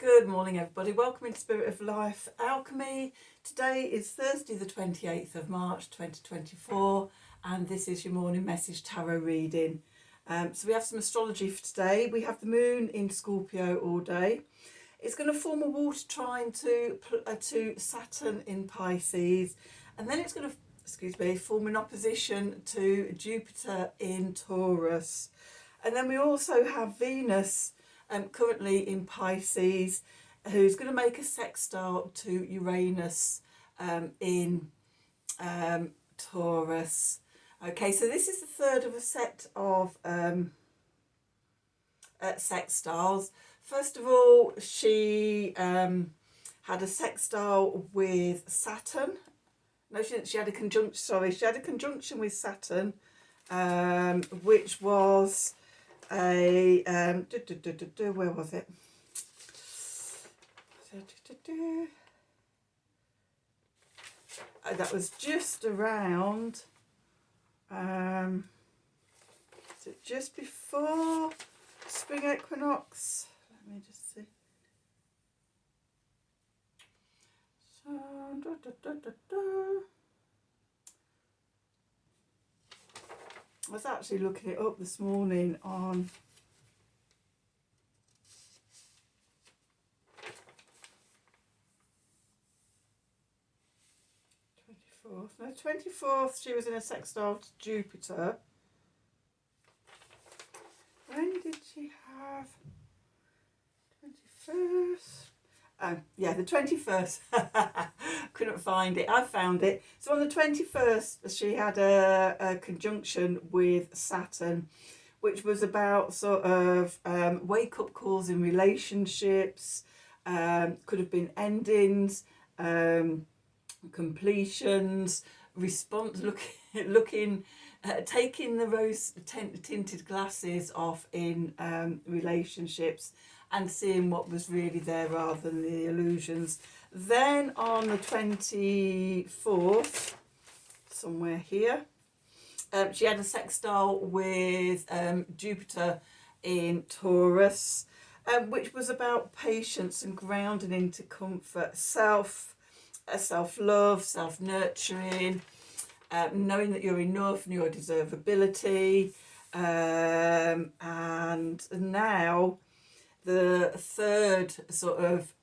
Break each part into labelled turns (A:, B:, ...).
A: Good morning, everybody. Welcome into Spirit of Life Alchemy. Today is Thursday, the 28th of March 2024, and this is your morning message tarot reading. So we have some astrology for today. We have the moon in Scorpio all day. It's going to form a water trine to Saturn in Pisces, and then it's going to, form an opposition to Jupiter in Taurus. And then we also have Venus currently in Pisces, who's going to make a sextile to Uranus in Taurus. Okay, so this is the third of a set of sextiles. First of all, she had a sextile with Saturn. No, she didn't. She had a conjunction. Sorry, she had a conjunction with Saturn, which was a where was it? That was just around. Is it just before spring equinox? Let me just see. So, I was actually looking it up this morning on no, 24th she was in a sextile to Jupiter. When did she have 21st? Oh, yeah, the 21st. Couldn't find it. I found it. So on the 21st, she had a conjunction with Saturn, which was about sort of wake-up calls in relationships, could have been endings, completions, response, taking the rose tinted glasses off in relationships and seeing what was really there rather than the illusions. Then on the 24th, somewhere here, she had a sextile with Jupiter in Taurus, which was about patience and grounding into comfort, self-love, self-nurturing, knowing that you're enough and your deservability. And now the third sort of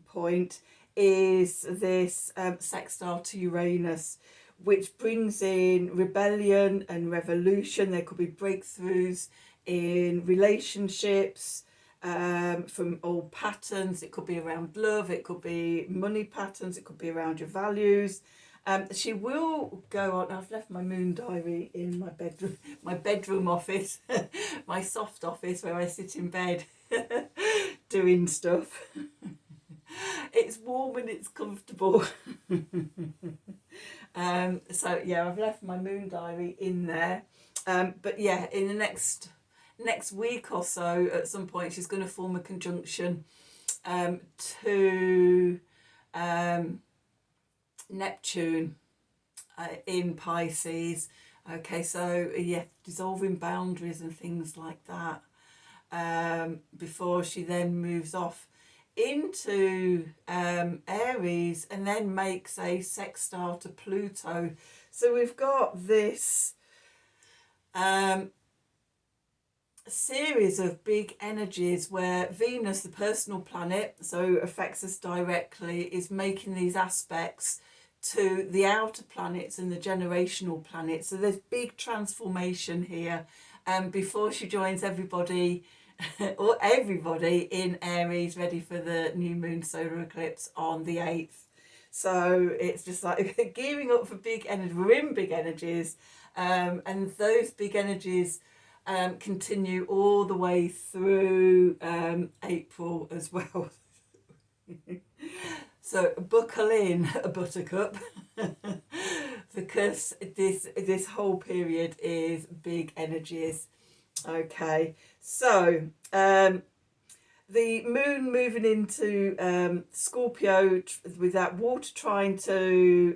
A: point is this sextile to Uranus, which brings in rebellion and revolution. There could be breakthroughs in relationships from old patterns. It could be around love, it could be money patterns, it could be around your values. She will go on. I've left my moon diary in my bedroom office, my soft office where I sit in bed doing stuff. It's warm and it's comfortable. So yeah, I've left my moon diary in there. But yeah, in the next week or so, at some point, she's going to form a conjunction to Neptune in Pisces. Okay, so yeah, dissolving boundaries and things like that before she then moves off into Aries and then makes a sextile to Pluto. So we've got this series of big energies where Venus, the personal planet, so affects us directly, is making these aspects to the outer planets and the generational planets. So there's big transformation here before she joins everybody or everybody in Aries, ready for the new moon solar eclipse on the 8th. So it's just like gearing up for big energy. We're in big energies, and those big energies continue all the way through April as well. So buckle in, a buttercup, because this whole period is big energies. Okay, so the moon moving into Scorpio with that water trine to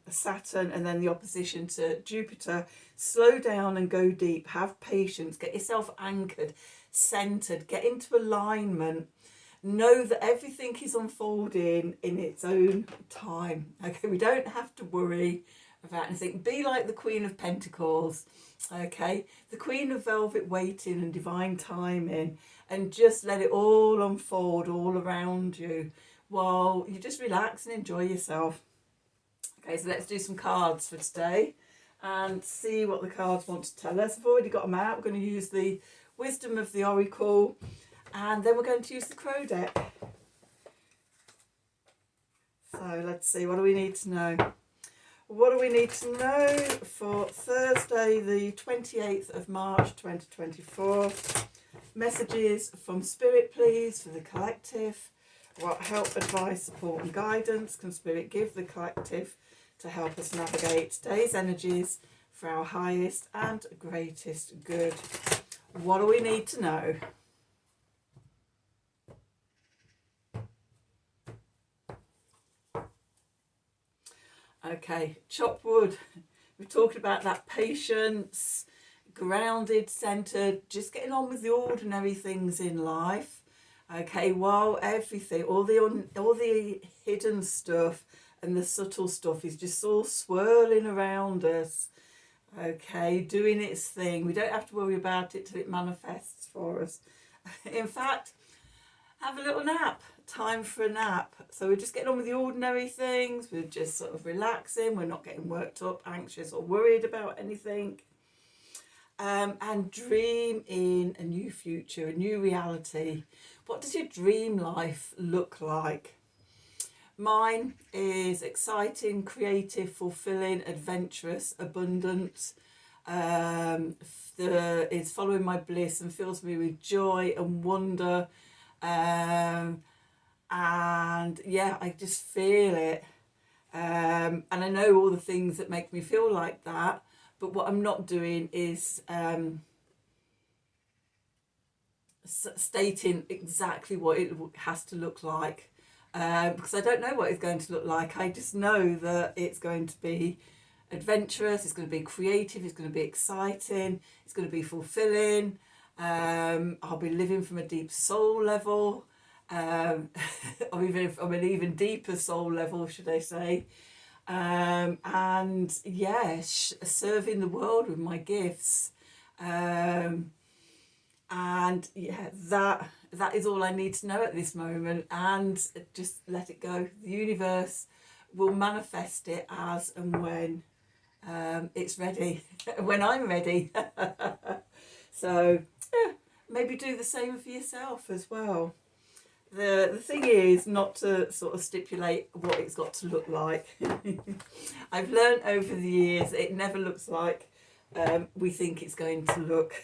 A: Saturn and then the opposition to Jupiter. Slow down and go deep. Have patience. Get yourself anchored, centered. Get into alignment. know that everything is unfolding in its own time. Okay, we don't have to worry about anything. Be like the Queen of Pentacles, okay, the Queen of Velvet waiting and divine timing, and just let it all unfold all around you while you just relax and enjoy yourself. Okay, so let's do some cards for today and see what the cards want to tell us. I've already got them out. We're going to use the Wisdom of the Oracle, and then we're going to use the Crow deck. So let's see, what do we need to know? What do we need to know for Thursday, the 28th of March 2024? Messages from Spirit, please, for the collective. What help, advice, support and guidance can Spirit give the collective to help us navigate today's energies for our highest and greatest good? What do we need to know? Okay, chop wood. We've talked about that patience, grounded, centered, just getting on with the ordinary things in life. Okay, while everything, all the hidden stuff and the subtle stuff is just all swirling around us. Okay, doing its thing. We don't have to worry about it till it manifests for us. In fact, have a little nap. Time for a nap. So we're just getting on with the ordinary things. We're just sort of relaxing. We're not getting worked up, anxious or worried about anything. And dream in a new future, a new reality. What does your dream life look like? Mine is exciting, creative, fulfilling, adventurous, abundant. It's following my bliss and fills me with joy and wonder. And yeah, I just feel it. And I know all the things that make me feel like that. But what I'm not doing is stating exactly what it has to look like. Because I don't know what it's going to look like. I just know that it's going to be adventurous, it's going to be creative, it's going to be exciting, it's going to be fulfilling. I'll be living from a deep soul level, or even from an even deeper soul level, should I say. And yes, serving the world with my gifts. And yeah, that is all I need to know at this moment, and just let it go. The universe will manifest it as and when it's ready, when I'm ready. So yeah, maybe do the same for yourself as well. The thing is not to sort of stipulate what it's got to look like. I've learned over the years it never looks like we think it's going to look.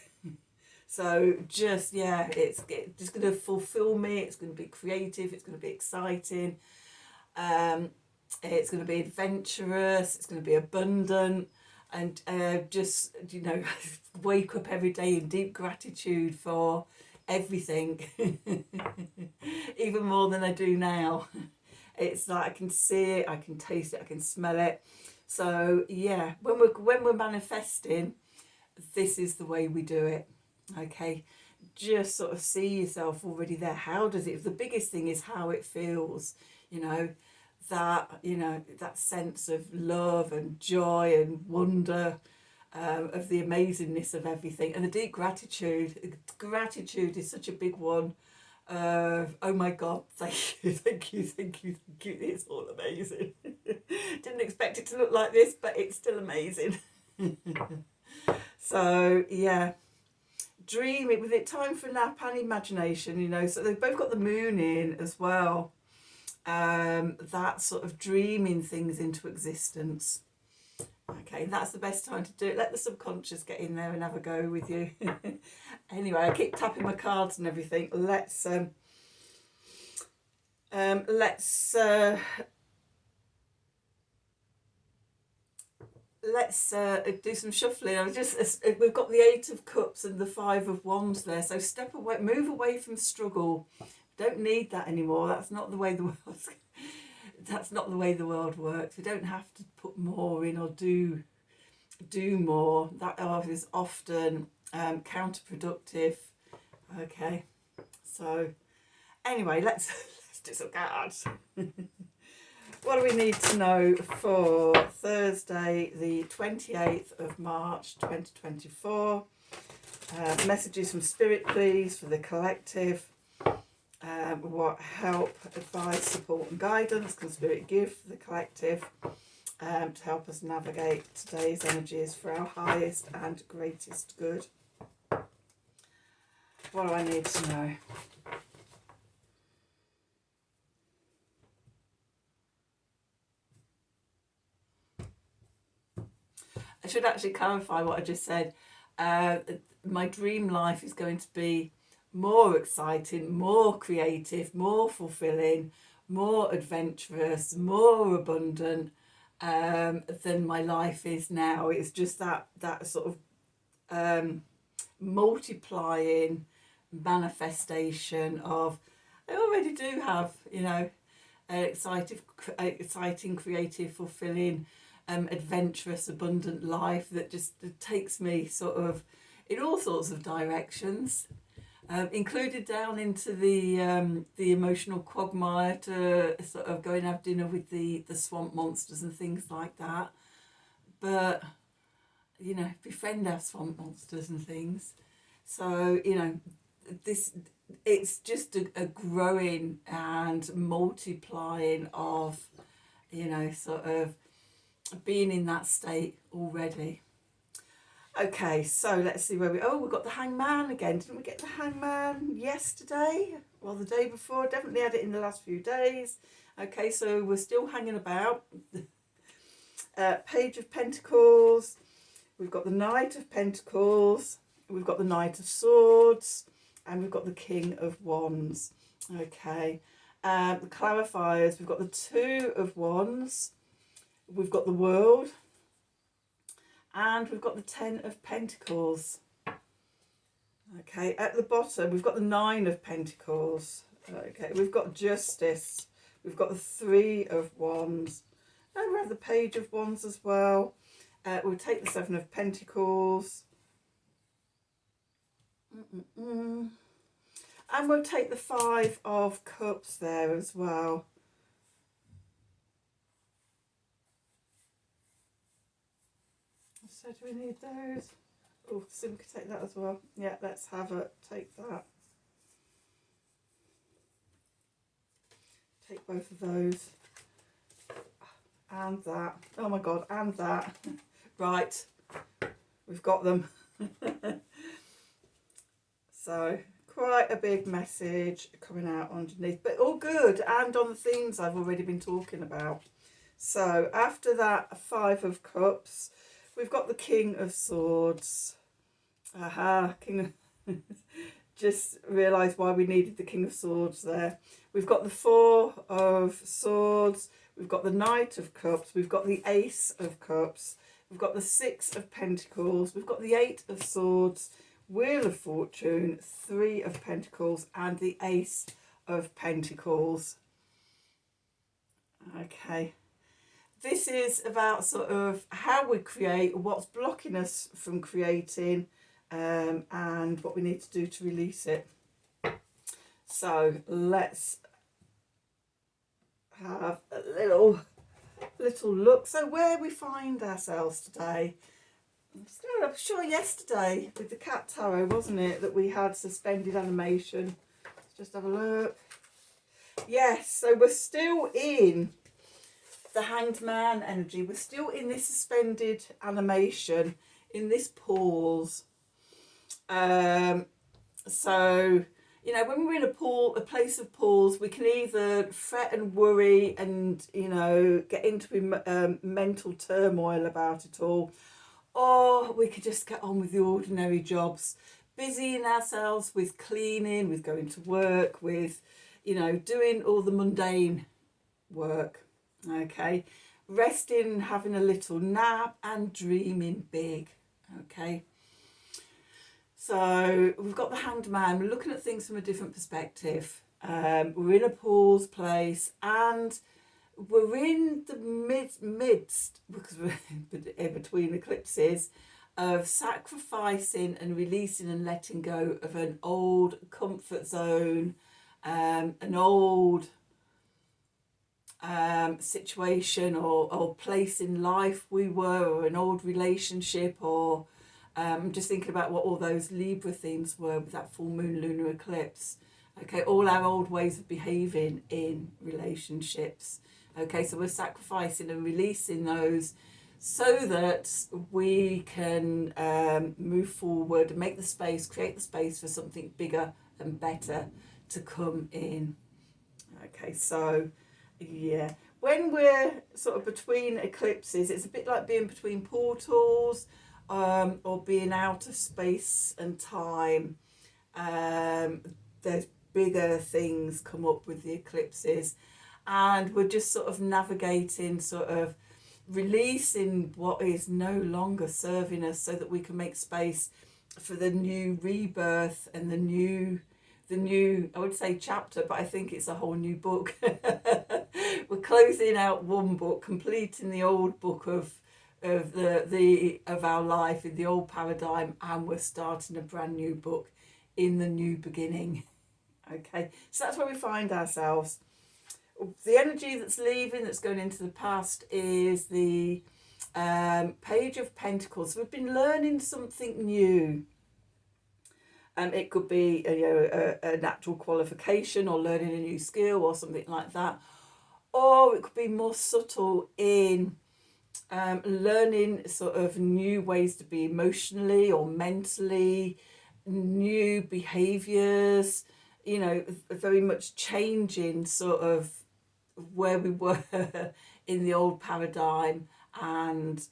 A: So just, yeah, it's just going to fulfill me. It's going to be creative. It's going to be exciting. It's going to be adventurous. It's going to be abundant. And just, you know, wake up every day in deep gratitude for everything. Even more than I do now. It's like I can see it, I can taste it, I can smell it. So yeah, when we're manifesting, this is the way we do it. Okay, just sort of see yourself already there. How does it? The biggest thing is how it feels. You know, that sense of love and joy and wonder, of the amazingness of everything, and the deep gratitude. Gratitude is such a big one. Oh my God, thank you, thank you, thank you, thank you. It's all amazing. Didn't expect it to look like this, but it's still amazing. So yeah, dream it with it. Time for nap and imagination. You know, so they've both got the moon in as well. That sort of dreaming things into existence. Okay, that's the best time to do it. Let the subconscious get in there and have a go with you. Anyway, I keep tapping my cards and everything. Let's do some shuffling. We've got the Eight of Cups and the Five of Wands there. So step away, move away from struggle. Don't need that anymore. That's not the way the world. That's not the way the world works. We don't have to put more in or do more. That is often counterproductive. Okay, so Anyway, let's do some cards. What do we need to know for Thursday, the 28th of March 2024? Messages from Spirit, please, for the collective. What help, advice, support and guidance can Spirit give for the collective to help us navigate today's energies for our highest and greatest good? What do I need to know? I should actually clarify what I just said. My dream life is going to be more exciting, more creative, more fulfilling, more adventurous, more abundant than my life is now. It's just that sort of multiplying manifestation of, I already do have, an exciting, creative, fulfilling, adventurous, abundant life that just takes me sort of in all sorts of directions, included down into the emotional quagmire to sort of go and have dinner with the swamp monsters and things like that. But befriend our swamp monsters and things. So it's just a growing and multiplying of sort of being in that state already. Okay, so let's see where we've got the Hangman again. Didn't we get the Hangman yesterday? Well, the day before. Definitely had it in the last few days. Okay, so we're still hanging about. Page of Pentacles. We've got the Knight of Pentacles. We've got the Knight of Swords. And we've got the King of Wands. Okay. The clarifiers. We've got the Two of Wands. We've got the World. And we've got the Ten of Pentacles. Okay, at the bottom, we've got the Nine of Pentacles. Okay, we've got Justice. We've got the Three of Wands. And we have the Page of Wands as well. We'll take the Seven of Pentacles. And we'll take the Five of Cups there as well. So do we need those? Oh, Sim could take that as well. Yeah, let's have it. Take that. Take both of those. And that. Oh my God, and that. Right. We've got them. So, quite a big message coming out underneath. But all good. And on the themes I've already been talking about. So, after that Five of Cups, we've got the King of Swords. King of... Just realised why we needed the King of Swords there. We've got the Four of Swords. We've got the Knight of Cups. We've got the Ace of Cups. We've got the Six of Pentacles. We've got the Eight of Swords. Wheel of Fortune. Three of Pentacles. And the Ace of Pentacles. Okay. This is about sort of how we create, what's blocking us from creating, and what we need to do to release it. So let's have a little look. So where we find ourselves today. I'm sure yesterday with the Cat Tarot, wasn't it, that we had suspended animation. Let's just have a look. Yes, so we're still in the Hanged Man energy. We're still in this suspended animation, in this pause. So, when we're in a place of pause, we can either fret and worry and, get into mental turmoil about it all, or we could just get on with the ordinary jobs, busying ourselves with cleaning, with going to work, with, doing all the mundane work. Okay, resting, having a little nap and dreaming big. Okay, so we've got the Hanged Man. We're looking at things from a different perspective. We're in a pause place and we're in the midst, because we're in between eclipses, of sacrificing and releasing and letting go of an old comfort zone, an old situation or place in life we were, or an old relationship, or just thinking about what all those Libra themes were with that full moon lunar eclipse. Okay, all our old ways of behaving in relationships. Okay, so we're sacrificing and releasing those so that we can move forward and make the space, create the space for something bigger and better to come in. Okay, so yeah, when we're sort of between eclipses, it's a bit like being between portals, or being out of space and time. There's bigger things come up with the eclipses, and we're just sort of navigating, sort of releasing what is no longer serving us, so that we can make space for the new rebirth and the new, I would say chapter, but I think it's a whole new book. We're closing out one book, completing the old book of our life in the old paradigm, and we're starting a brand new book in the new beginning. Okay, so that's where we find ourselves. The energy that's leaving, that's going into the past, is the Page of Pentacles. So we've been learning something new. It could be a natural qualification, or learning a new skill, or something like that. Or it could be more subtle in learning sort of new ways to be emotionally or mentally, new behaviours, very much changing sort of where we were in the old paradigm, and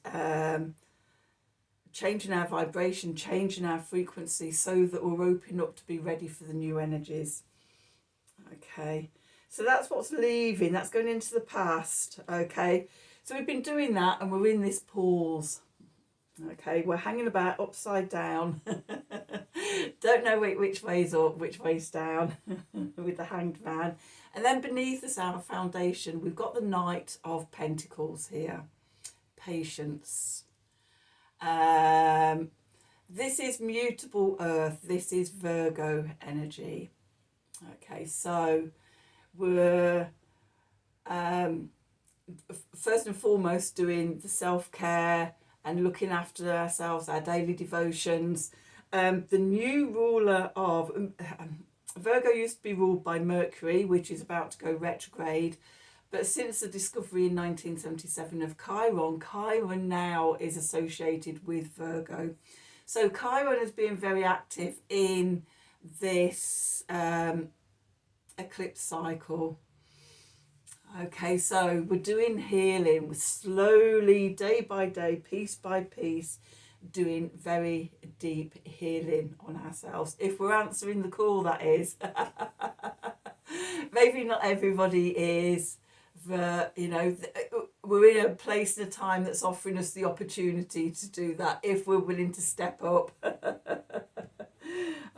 A: changing our vibration, changing our frequency, so that we're opening up to be ready for the new energies. Okay, so that's what's leaving, that's going into the past. Okay, so we've been doing that, and we're in this pause. Okay, we're hanging about upside down. Don't know which way's up, which way's down, with the Hanged Man. And then beneath us, our foundation, we've got the Knight of Pentacles here. Patience. This is mutable earth. This is Virgo energy. Okay, so we're first and foremost doing the self-care and looking after ourselves, our daily devotions. The new ruler of Virgo used to be ruled by Mercury, which is about to go retrograde. But since the discovery in 1977 of Chiron now is associated with Virgo. So Chiron has been very active in this eclipse cycle. Okay, so we're doing healing. We're slowly, day by day, piece by piece, doing very deep healing on ourselves. If we're answering the call, that is. Maybe not everybody is, but, we're in a place and a time that's offering us the opportunity to do that, if we're willing to step up.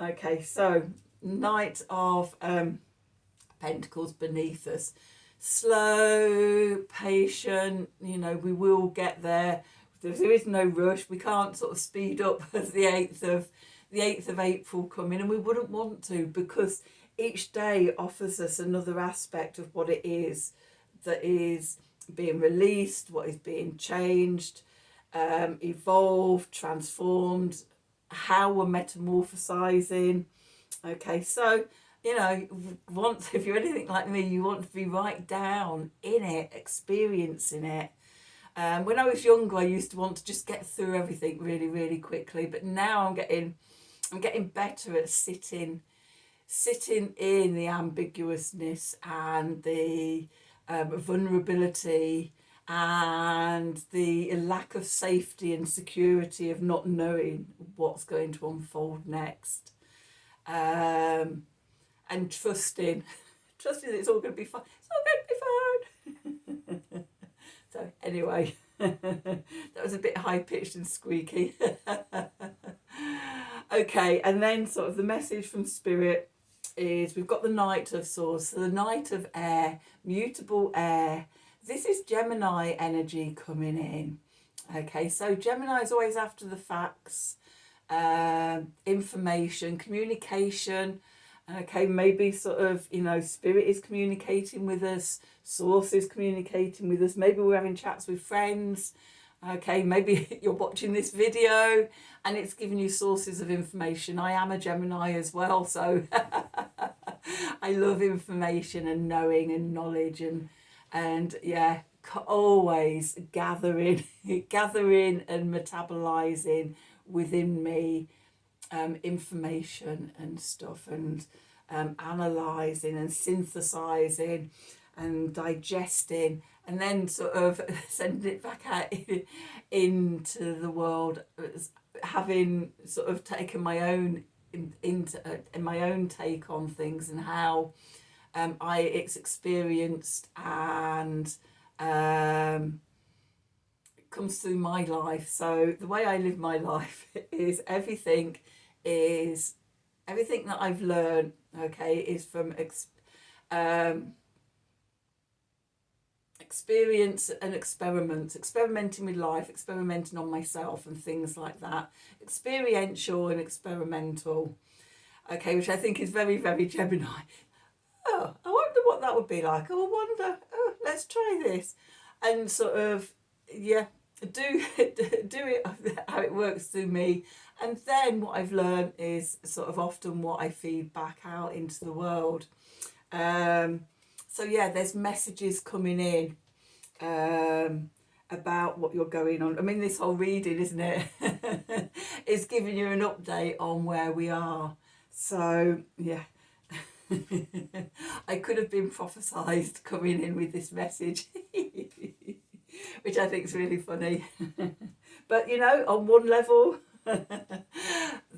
A: Okay, so Knight of Pentacles beneath us. Slow, patient, we will get there. There is no rush. We can't sort of speed up as the 8th of April coming, and we wouldn't want to, because each day offers us another aspect of what it is that is being released, what is being changed, evolved, transformed, how we're metamorphosizing. Okay, so if you're anything like me, you want to be right down in it, experiencing it. When I was younger, I used to want to just get through everything really, really quickly. But now I'm getting better at sitting in the ambiguousness and the vulnerability and the lack of safety and security of not knowing what's going to unfold next. And trusting that it's all going to be fine. It's all going to be fine. So anyway, that was a bit high-pitched and squeaky. Okay, and then sort of the message from Spirit is we've got the Knight of Swords, so the Knight of Air, mutable air. This is Gemini energy coming in. Okay, so Gemini is always after the facts, information, communication, Okay, maybe sort of, you know, spirit is communicating with us, source is communicating with us, maybe we're having chats with friends. Okay, maybe you're watching this video and it's giving you sources of information. I am a Gemini as well, so I love information and knowing and knowledge, and yeah, always gathering gathering and metabolizing within me information and stuff, and analysing and synthesising and digesting, and then sort of sending it back out into the world, having sort of taken my own in my own take on things and how it's experienced, and comes through my life. So the way I live my life is everything that I've learned, okay, is from experience and experimenting with life, experimenting on myself and things like that. Experiential and experimental, okay, which I think is very, very Gemini. Oh, I wonder what that would be like. Oh, I wonder, oh, let's try this. And sort of, yeah, do it how it works through me. And then what I've learned is sort of often what I feed back out into the world. So yeah, there's messages coming in about what you're going on. I mean, this whole reading, isn't it? It's giving you an update on where we are. So yeah. I could have been prophesized coming in with this message, which I think is really funny. But you know, on one level,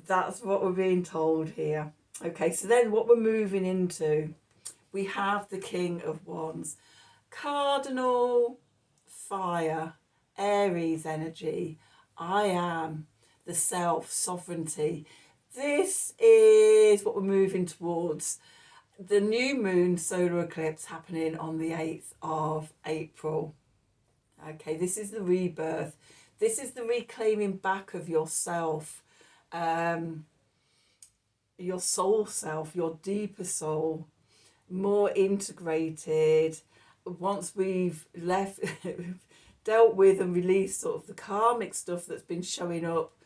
A: that's what we're being told here. Okay, so then what we're moving into, we have the King of Wands, cardinal fire, Aries energy. I am the self, sovereignty. This is what we're moving towards. The new moon solar eclipse happening on the 8th of April. Okay, this is the rebirth. This is the reclaiming back of yourself, your soul self, your deeper soul, more integrated. Once we've dealt with and released sort of the karmic stuff that's been showing up,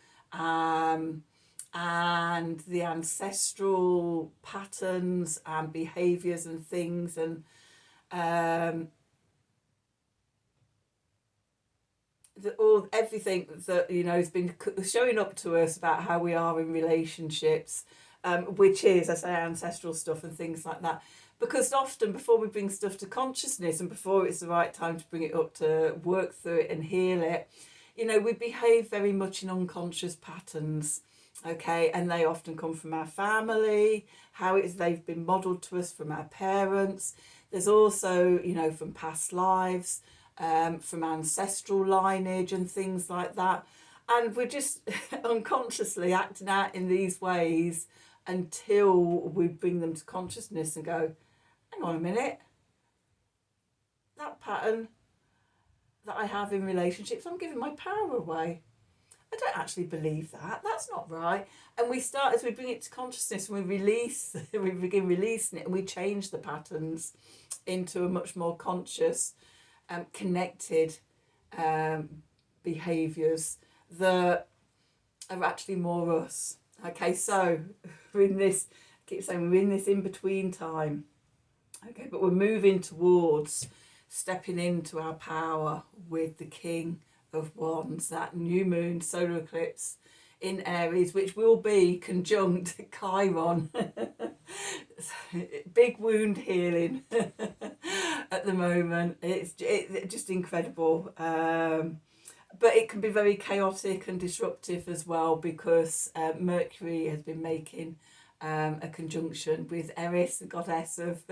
A: and the ancestral patterns and behaviours and things, and everything that, you know, has been showing up to us about how we are in relationships, which is, I say, ancestral stuff and things like that. Because often before we bring stuff to consciousness and before it's the right time to bring it up to work through it and heal it, you know, we behave very much in unconscious patterns. Okay, and they often come from our family, how they've been modelled to us from our parents. There's also, you know, from past lives, from ancestral lineage and things like that. And we're just unconsciously acting out in these ways until we bring them to consciousness and go, hang on a minute, that pattern that I have in relationships, I'm giving my power away. I don't actually believe that. That's not right. And we start, as we bring it to consciousness, and we begin releasing it, and we change the patterns into a much more conscious, connected behaviours that are actually more us. Okay, so we're in this, I keep saying we're in this in-between time. Okay, but we're moving towards stepping into our power with the King of Wands, that new moon solar eclipse in Aries, which will be conjunct Chiron. Big wound healing at the moment. It's just incredible. But it can be very chaotic and disruptive as well, because Mercury has been making a conjunction with Eris, the goddess of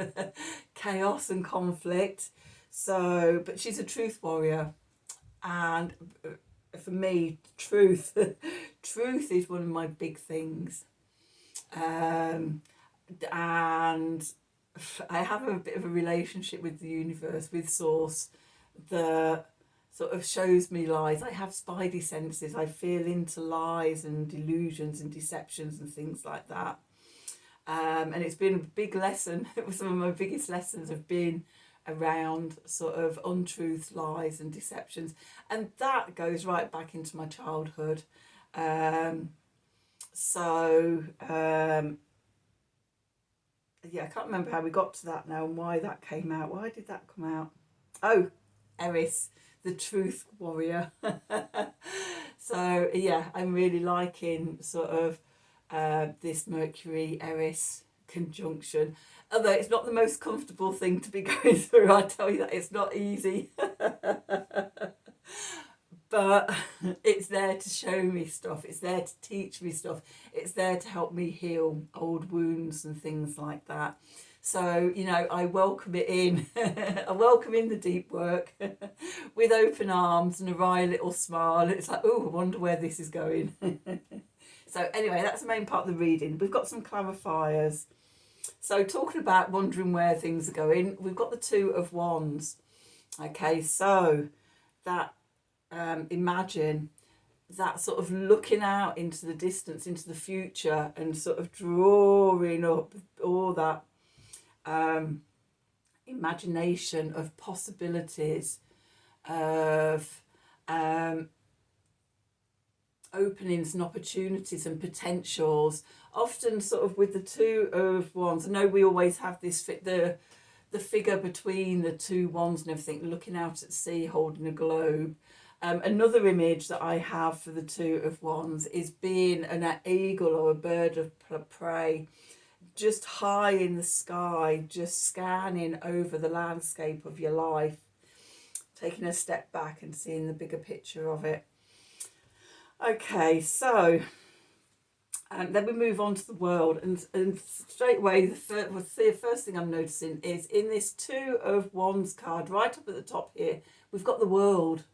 A: chaos and conflict. So, but she's a truth warrior. And for me, truth is one of my big things. And I have a bit of a relationship with the universe, with Source, that sort of shows me lies. I have spidey senses. I feel into lies and delusions and deceptions and things like that. And it's been a big lesson. Some of my biggest lessons have been around sort of untruths, lies and deceptions, and that goes right back into my childhood. um, so yeah, I can't remember how we got to that now and why that came out. Why did that come out? Oh, Eris, the truth warrior. So yeah, I'm really liking sort of this Mercury Eris conjunction. Although it's not the most comfortable thing to be going through, I tell you that it's not easy. But it's there to show me stuff, it's there to teach me stuff, it's there to help me heal old wounds and things like that. So, you know, I welcome it in. I welcome in the deep work with open arms and a wry little smile. It's like, oh, I wonder where this is going. So anyway, that's the main part of the reading. We've got some clarifiers. So talking about wondering where things are going, we've got the Two of Wands. Okay, so that imagine that sort of looking out into the distance, into the future, and sort of drawing up all that imagination of possibilities, of openings and opportunities and potentials. Often sort of with the Two of Wands, I know we always have this the figure between the two wands and everything, looking out at sea, holding a globe. Another image that I have for the Two of Wands is being an eagle or a bird of prey, just high in the sky, just scanning over the landscape of your life, taking a step back and seeing the bigger picture of it. Okay, so then we move on to the world, and straight away the first thing I'm noticing is in this Two of Wands card, right up at the top here, we've got the world.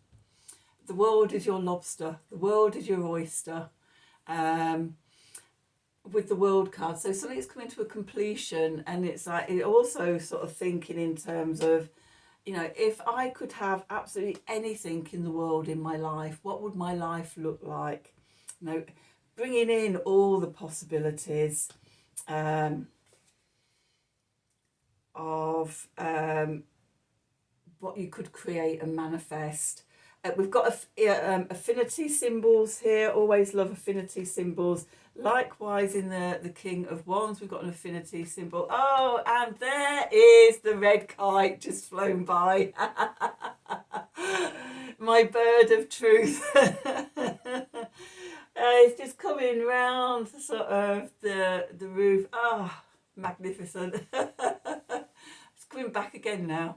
A: The world is your lobster. The world is your oyster. With the world card, so something's coming to a completion, and it's like it also sort of thinking in terms of, you know, if I could have absolutely anything in the world in my life, what would my life look like? You know, bringing in all the possibilities of what you could create and manifest. We've got affinity symbols here. Always love affinity symbols. Likewise, in the King of Wands, we've got an affinity symbol. Oh, and there is the red kite just flown by. My bird of truth. It's just coming round sort of the roof. Ah, magnificent. It's coming back again now.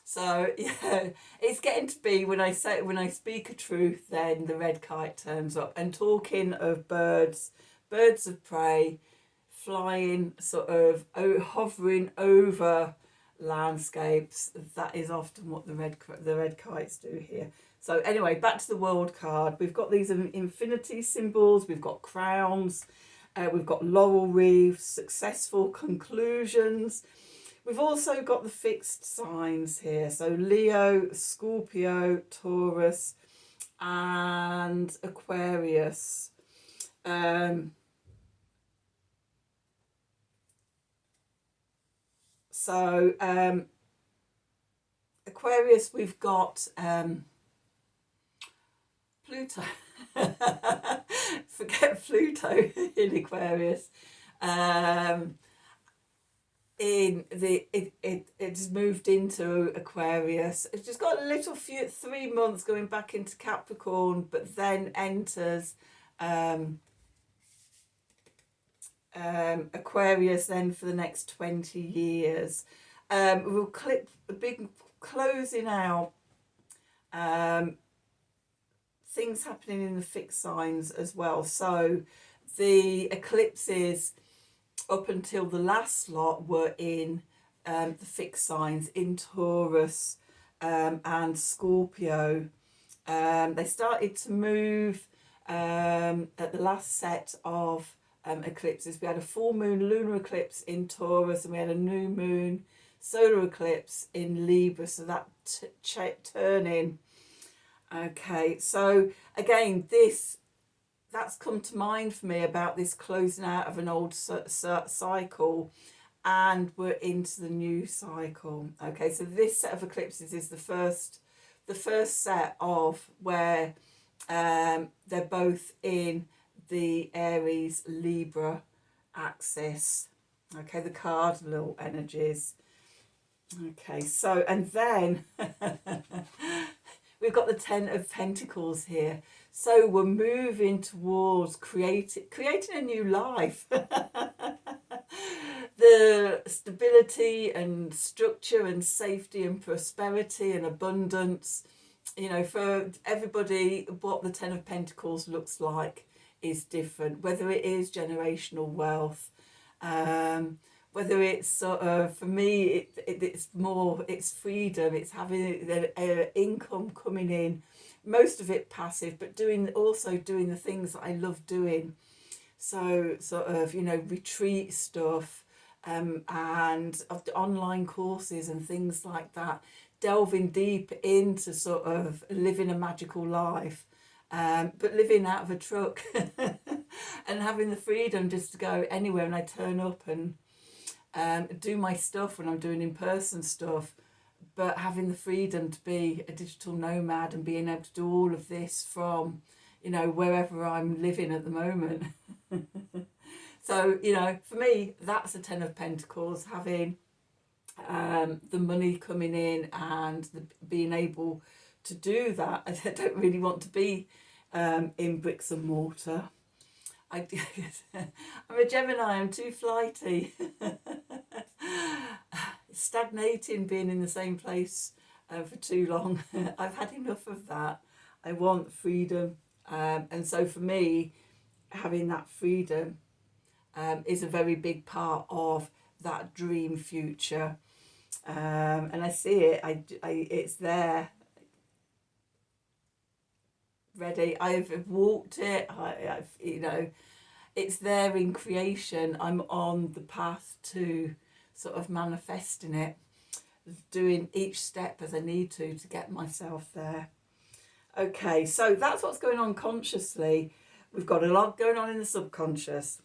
A: So yeah, it's getting to be when I speak a truth, then the red kite turns up. And talking of birds of prey, flying, sort of hovering over landscapes, that is often what the red kites do here. So anyway, back to the world card. We've got these infinity symbols. We've got crowns. We've got laurel wreaths, successful conclusions. We've also got the fixed signs here. So Leo, Scorpio, Taurus, and Aquarius. Aquarius, we've got Pluto. Forget Pluto in Aquarius. It's moved into Aquarius. It's just got a little 3 months going back into Capricorn, but then enters Aquarius then for the next 20 years. We'll click a big closing out. Things happening in the fixed signs as well. So the eclipses up until the last lot were in the fixed signs in Taurus and Scorpio. They started to move at the last set of eclipses. We had a full moon lunar eclipse in Taurus, and we had a new moon solar eclipse in Libra, so that turning. Okay, so again, this that's come to mind for me about this closing out of an old cycle, and we're into the new cycle. Okay, so this set of eclipses is the first set of where they're both in the Aries Libra axis. Okay, the cardinal energies. Okay, so, and then we've got the Ten of Pentacles here. So we're moving towards creating a new life. The stability and structure and safety and prosperity and abundance, you know, for everybody, what the Ten of Pentacles looks like is different, whether it is generational wealth, whether it's sort of, for me, it's more, it's freedom, it's having the income coming in, most of it passive, but also doing the things that I love doing. So sort of, you know, retreat stuff, and of the online courses and things like that, delving deep into sort of living a magical life, but living out of a truck and having the freedom just to go anywhere, and I turn up and do my stuff when I'm doing in-person stuff, but having the freedom to be a digital nomad and being able to do all of this from, you know, wherever I'm living at the moment. So, you know, for me, that's a Ten of Pentacles, having the money coming in and being able to do that. I don't really want to be in bricks and mortar. I'm a Gemini, I'm too flighty. Stagnating, being in the same place for too long. I've had enough of that. I want freedom. And so for me, having that freedom is a very big part of that dream future. And I see it, it's there. Ready. I've walked it. I've, you know, it's there in creation. I'm on the path to sort of manifesting it, doing each step as I need to get myself there. Okay, so that's what's going on consciously. We've got a lot going on in the subconscious.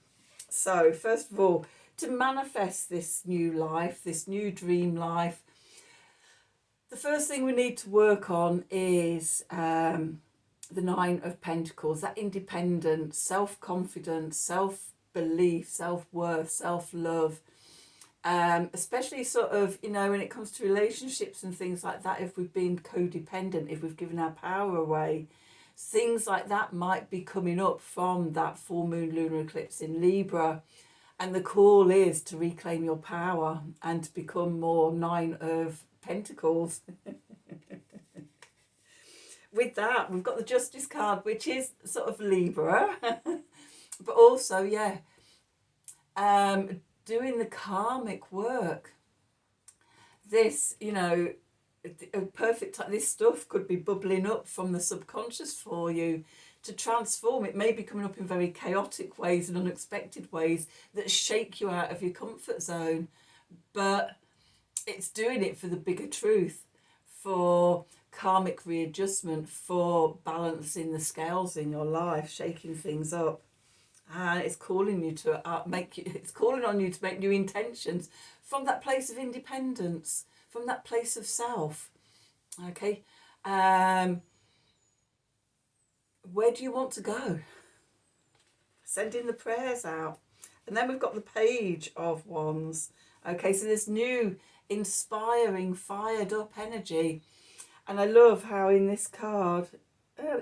A: So first of all, to manifest this new life, this new dream life, the first thing we need to work on is the Nine of Pentacles, that independence, self-confidence, self-belief, self-worth, self-love, especially sort of, you know, when it comes to relationships and things like that, if we've been codependent, if we've given our power away, things like that might be coming up from that full moon lunar eclipse in Libra. And the call is to reclaim your power and to become more Nine of Pentacles. With that, we've got the Justice card, which is sort of Libra, but also, yeah, doing the karmic work. This, you know, a perfect time. This stuff could be bubbling up from the subconscious for you to transform. It may be coming up in very chaotic ways and unexpected ways that shake you out of your comfort zone, but it's doing it for the bigger truth, for karmic readjustment, for balancing the scales in your life, shaking things up. And it's calling you to it's calling on you to make new intentions from that place of independence, from that place of self. Okay, where do you want to go? Sending the prayers out. And then we've got the Page of Wands. Okay, so this new inspiring, fired up energy. And I love how in this card,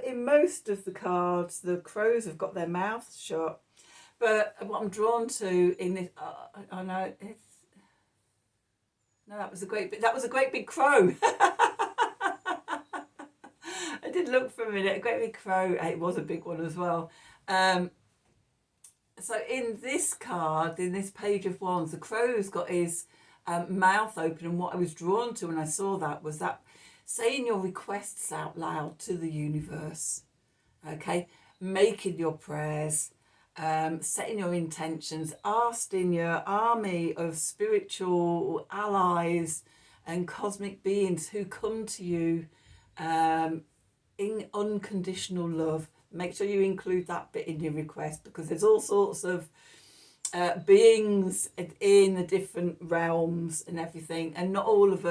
A: in most of the cards, the crows have got their mouths shut. But what I'm drawn to in this, I know it's, no, that was a great big crow. I did look for a minute, a great big crow. It was a big one as well. So in this card, in this Page of Wands, the crow's got his mouth open, and what I was drawn to when I saw that was that saying your requests out loud to the universe, okay, making your prayers, setting your intentions, asking your army of spiritual allies and cosmic beings who come to you in unconditional love, make sure you include that bit in your request, because there's all sorts of beings in the different realms and everything, and not all of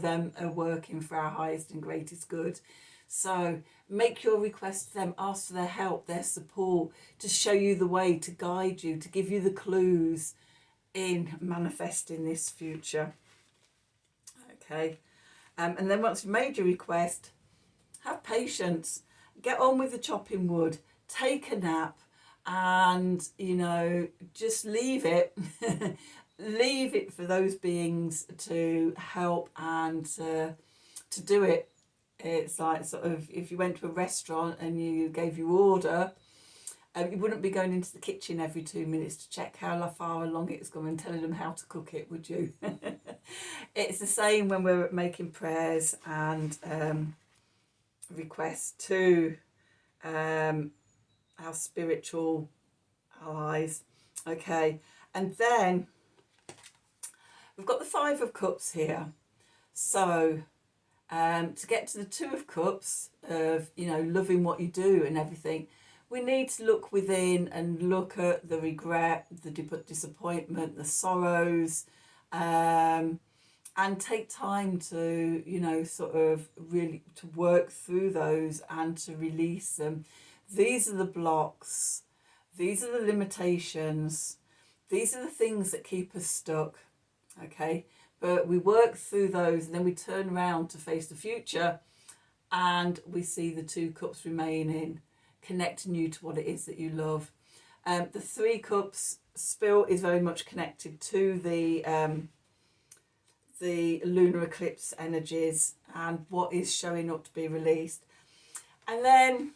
A: them are working for our highest and greatest good. So make your request to them, ask for their help, their support, to show you the way, to guide you, to give you the clues in manifesting this future. Okay, and then once you've made your request, have patience, get on with the chopping wood, take a nap, and just leave it leave it for those beings to help and to do it. It's like sort of if you went to a restaurant and you gave your order, you wouldn't be going into the kitchen every 2 minutes to check how far along it's gone and telling them how to cook it, would you? It's the same when we're making prayers and requests to our spiritual allies. Okay, and then we've got the Five of Cups here. So to get to the Two of Cups of loving what you do and everything, we need to look within and look at the regret, the disappointment, the sorrows, and take time to sort of really to work through those and to release them. These are the blocks, these are the limitations, these are the things that keep us stuck. Okay, but we work through those and then we turn around to face the future and we see the Two Cups remaining, connecting you to what it is that you love. The Three Cups spill is very much connected to the lunar eclipse energies and what is showing up to be released. And then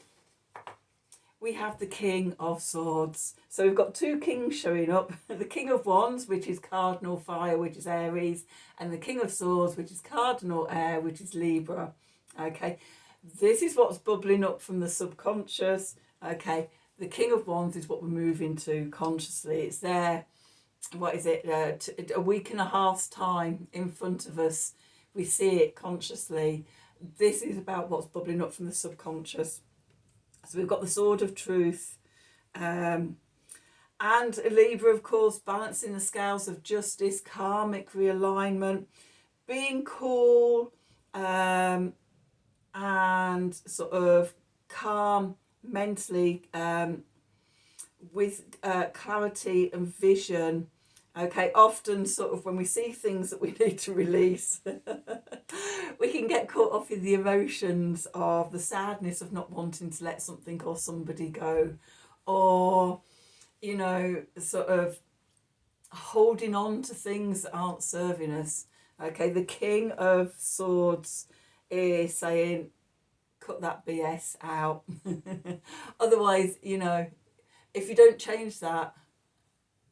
A: we have the King of Swords. So we've got two kings showing up. The King of Wands, which is cardinal fire, which is Aries, and the King of Swords, which is cardinal air, which is Libra. Okay, this is what's bubbling up from the subconscious. Okay, the King of Wands is what we're moving to consciously. It's there, what is it, a week and a half's time in front of us. We see it consciously. This is about what's bubbling up from the subconscious. So we've got the Sword of Truth, and Libra, of course, balancing the scales of justice, karmic realignment, being cool, and sort of calm mentally, with clarity and vision. Okay, often sort of when we see things that we need to release, we can get caught up in the emotions of the sadness of not wanting to let something or somebody go, or sort of holding on to things that aren't serving us. Okay, the King of Swords is saying, cut that BS out. Otherwise, if you don't change that,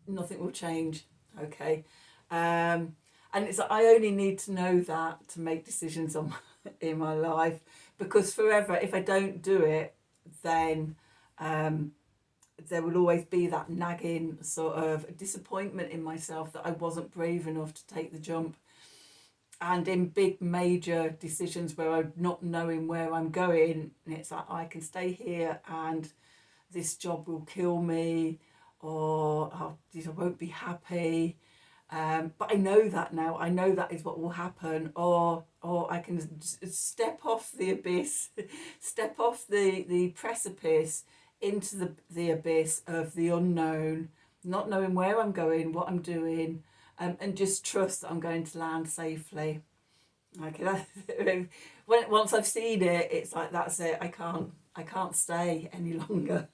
A: nothing will change. Okay, and it's like, I only need to know that to make decisions in my life, because forever, if I don't do it, then there will always be that nagging sort of disappointment in myself that I wasn't brave enough to take the jump. And in big major decisions where I'm not knowing where I'm going, and it's like, I can stay here and this job will kill me, or I won't be happy. But I know that now. I know that is what will happen. Or I can step off the abyss, step off the precipice into the abyss of the unknown, not knowing where I'm going, what I'm doing, and just trust that I'm going to land safely. Okay, once I've seen it, it's like, that's it. I can't stay any longer.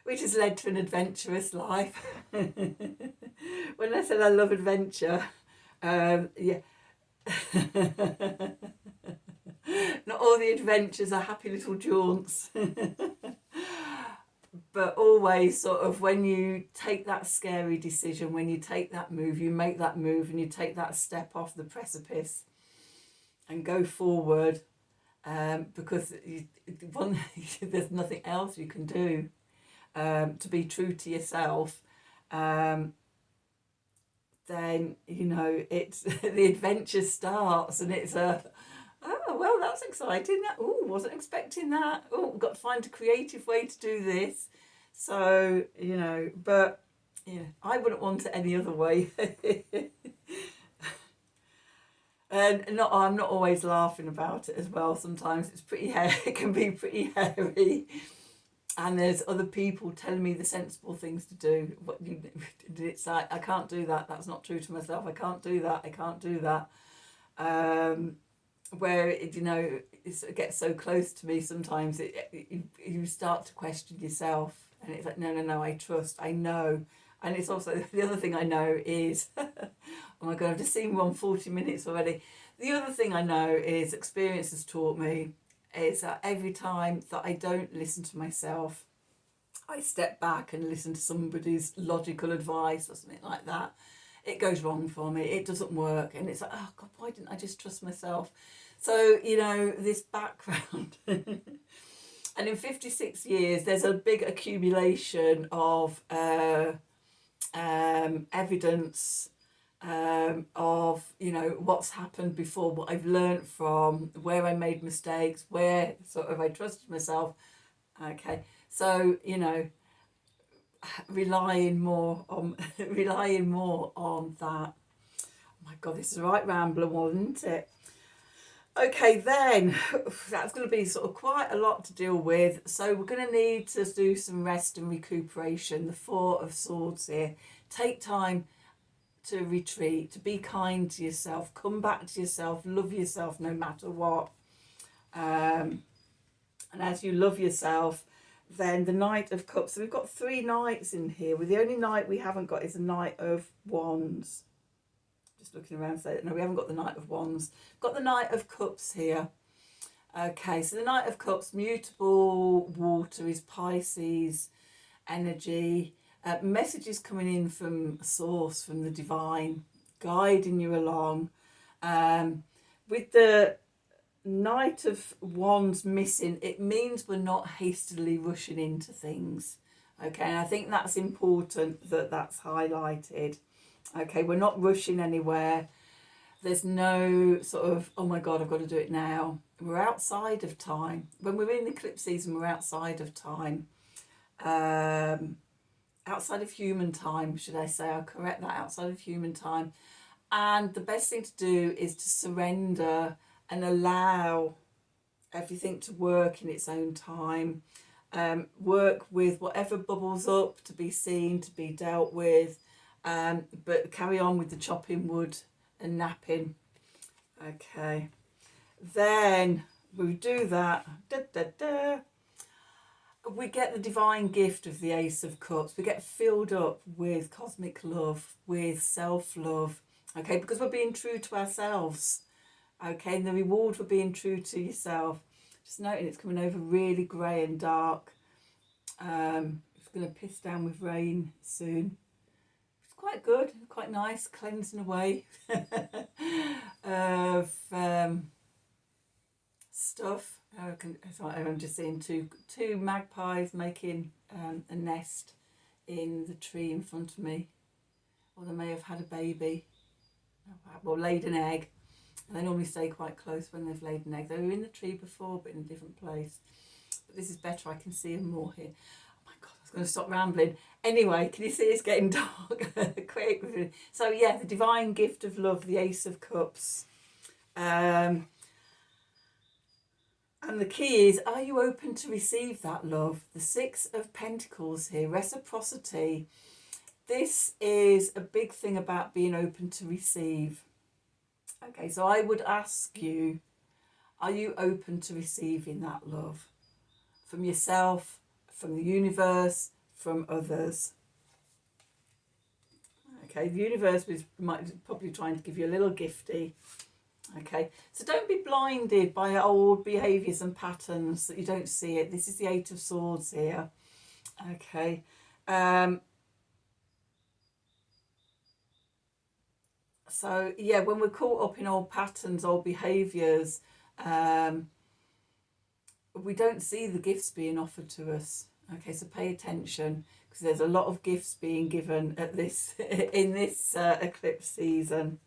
A: Which has led to an adventurous life. When I said I love adventure, yeah. Not all the adventures are happy little jaunts. But always sort of when you take that scary decision, when you take that move, you make that move and you take that step off the precipice and go forward, because there's nothing else you can do. To be true to yourself, then it's the adventure starts, and it's a Oh, well, that's exciting. Oh, wasn't expecting that. Oh, got to find a creative way to do this. So, but yeah, I wouldn't want it any other way. And I'm not always laughing about it as well. Sometimes it's pretty hairy. It can be pretty hairy. And there's other people telling me the sensible things to do. It's like, I can't do that. That's not true to myself. I can't do that. I can't do that. Where it gets so close to me, sometimes you start to question yourself, and it's like, no, I trust, I know. And it's also, the other thing I know is oh my god, I've just seen 140 minutes already. The other thing I know is, experience has taught me, is that every time that I don't listen to myself, I step back and listen to somebody's logical advice or something like that, it goes wrong for me. It doesn't work. And it's like, oh God, why didn't I just trust myself? So, this background. And in 56 years, there's a big accumulation of evidence of, what's happened before, what I've learned from, where I made mistakes, where sort of I trusted myself. Okay. So, relying more on that. Oh my god, this is a right rambler one, isn't it? Okay, then that's going to be sort of quite a lot to deal with. So we're going to need to do some rest and recuperation. The Four of Swords here. Take time to retreat, to be kind to yourself, come back to yourself, love yourself no matter what. And as you love yourself, then the Knight of Cups. So we've got 3 knights in here. Well, the only knight we haven't got is the Knight of Wands. Just looking around, saying, no, we haven't got the Knight of Wands. We've got the Knight of Cups here. Okay, so the Knight of Cups, mutable water, is Pisces energy. Messages coming in from source, from the divine, guiding you along. With the Knight of Wands missing, it means we're not hastily rushing into things. Okay, and I think that's important that that's highlighted. Okay, we're not rushing anywhere. There's no sort of, oh my God, I've got to do it now. We're outside of time. When we're in eclipse season, we're outside of time. Outside of human time, should I say. I'll correct that, outside of human time. And the best thing to do is to surrender and allow everything to work in its own time. Work with whatever bubbles up to be seen, to be dealt with, but carry on with the chopping wood and napping. Okay, then we do that. We get the divine gift of the Ace of Cups. We get filled up with cosmic love, with self-love. Okay, because we're being true to ourselves. Okay, and the reward for being true to yourself. Just noting it's coming over really grey and dark. It's going to piss down with rain soon. It's quite good, quite nice, cleansing away of stuff. I'm just seeing two magpies making a nest in the tree in front of me. Or they may have had a baby. Well, laid an egg. They normally stay quite close when they've laid an egg. They were in the tree before, but in a different place. But this is better. I can see them more here. Oh my God, I was going to stop rambling. Anyway, can you see it's getting dark? Quick. So yeah, the divine gift of love, the Ace of Cups. And the key is, are you open to receive that love? The Six of Pentacles here, reciprocity. This is a big thing about being open to receive. Okay, so I would ask you, are you open to receiving that love from yourself, from the universe, from others? Okay, the universe might probably trying to give you a little gifty. Okay, so don't be blinded by old behaviours and patterns that you don't see it. This is the Eight of Swords here. Okay. So, yeah, when we're caught up in old patterns, old behaviours, we don't see the gifts being offered to us. Okay, so pay attention, because there's a lot of gifts being given at this in this eclipse season.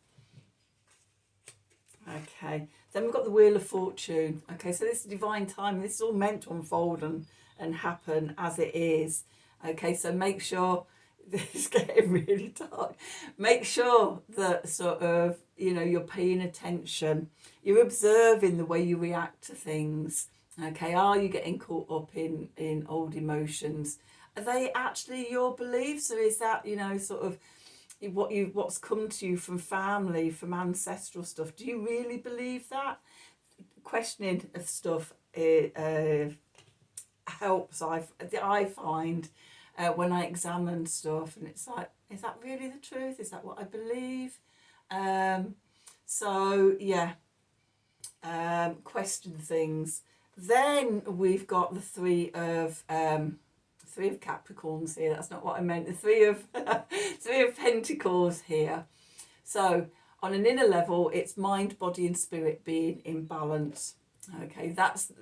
A: Okay, Then we've got the Wheel of Fortune. Okay, so this is divine timing. This is all meant to unfold and happen as it is. Okay, so make sure, this is getting really dark. Make sure that sort of, you're paying attention. You're observing the way you react to things. Okay, are you getting caught up in old emotions? Are they actually your beliefs, or is that, sort of what's come to you from family, from ancestral stuff? Do you really believe that? Questioning of stuff helps. I find when I examine stuff, and it's like, is that really the truth? Is that what I believe? So yeah, question things. Then we've got the three of Capricorns here. That's not what I meant. The three of Pentacles here. So on an inner level, it's mind, body, and spirit being in balance. Okay, that's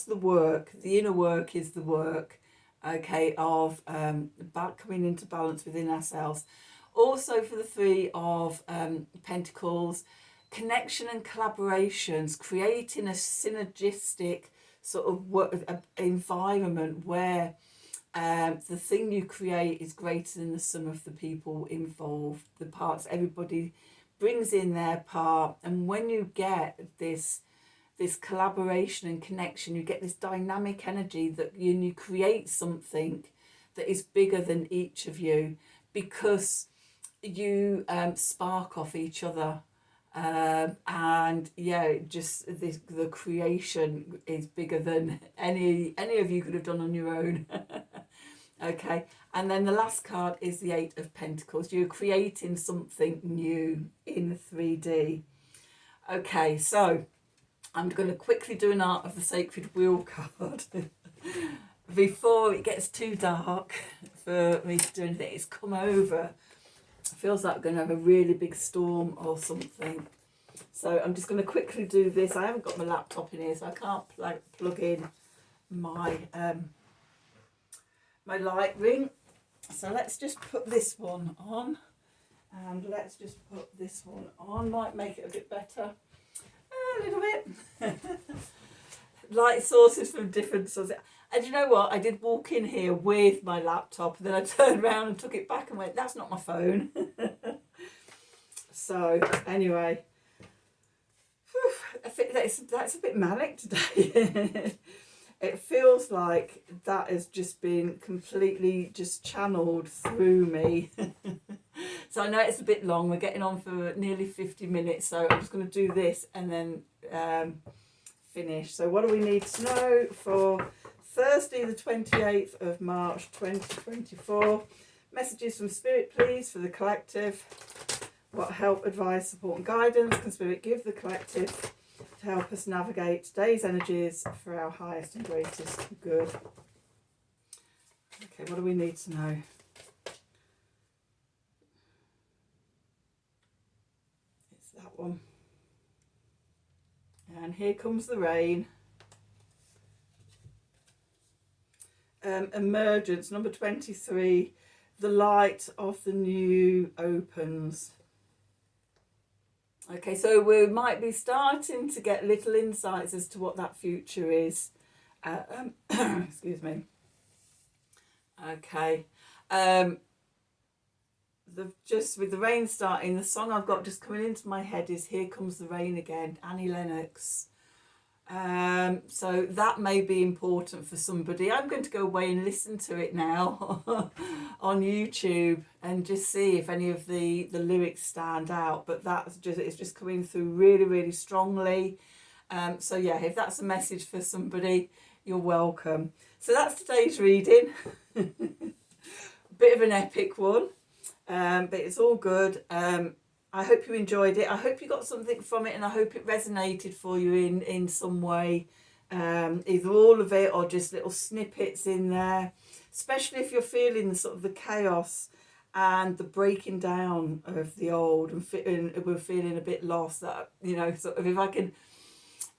A: the work. The inner work is the work. Okay, of coming into balance within ourselves. Also for the three of Pentacles, connection and collaborations, creating a synergistic sort of environment where the thing you create is greater than the sum of the people involved, the parts. Everybody brings in their part, and when you get this collaboration and connection, you get this dynamic energy that you create something that is bigger than each of you, because you spark off each other. And yeah, just the creation is bigger than any of you could have done on your own. Okay, and then the last card is the Eight of Pentacles. You're creating something new in 3D. Okay, so I'm going to quickly do an Art of the Sacred Wheel card before it gets too dark for me to do anything. It's come over. It feels like we're going to have a really big storm or something. So I'm just going to quickly do this. I haven't got my laptop in here, so I can't plug in my my light ring. So let's just put this one on, and let's just put this one on. Might make it a bit better. A little bit. Light sources from different sources. And you know what? I did walk in here with my laptop, and then I turned around and took it back and went, that's not my phone. So anyway, I think that's a bit manic today. It feels like that has just been completely just channeled through me. So I know it's a bit long. We're getting on for nearly 50 minutes. So I'm just going to do this and then finish. So what do we need to know for Thursday the 28th of March 2024? Messages from Spirit, please, for the collective. What help, advice, support and guidance can Spirit give the collective to help us navigate today's energies for our highest and greatest good? Okay, what do we need to know? It's that one. And here comes the rain. Emergence, number 23. The light of the new opens. Okay, so we might be starting to get little insights as to what that future is. Excuse me. Okay. Just with the rain starting, the song I've got just coming into my head is Here Comes the Rain Again, Annie Lennox. So that may be important for somebody. I'm going to go away and listen to it now on YouTube and just see if any of the lyrics stand out. But it's just coming through really, really strongly. So yeah, if that's a message for somebody, you're welcome. So that's today's reading. Bit of an epic one, but it's all good. I hope you enjoyed it. I hope you got something from it, and I hope it resonated for you in some way. Either all of it or just little snippets in there, especially if you're feeling the sort of the chaos and the breaking down of the old, and we're feeling a bit lost. That, sort of, if I can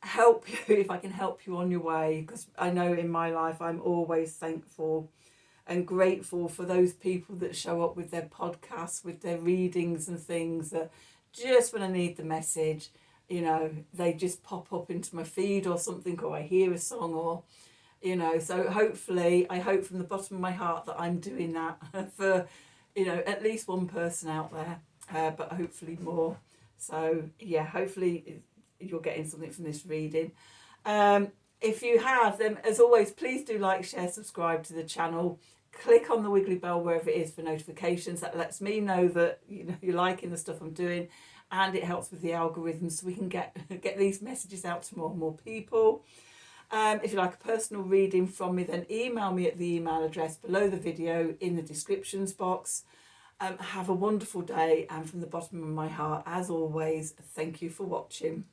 A: help you on your way, because I know in my life I'm always thankful and grateful for those people that show up with their podcasts, with their readings and things, that just when I need the message, you know, they just pop up into my feed or something, or I hear a song, or, you know, so hopefully, I hope from the bottom of my heart that I'm doing that for, you know, at least one person out there, but hopefully more. So yeah, hopefully you're getting something from this reading. If you have, then as always, please do like, share, subscribe to the channel. Click on the wiggly bell wherever it is for notifications. That lets me know that, you know, you're liking the stuff I'm doing, and it helps with the algorithm, so we can get these messages out to more and more people. If you like a personal reading from me, then email me at the email address below the video in the descriptions box. Have a wonderful day, and from the bottom of my heart, as always, thank you for watching.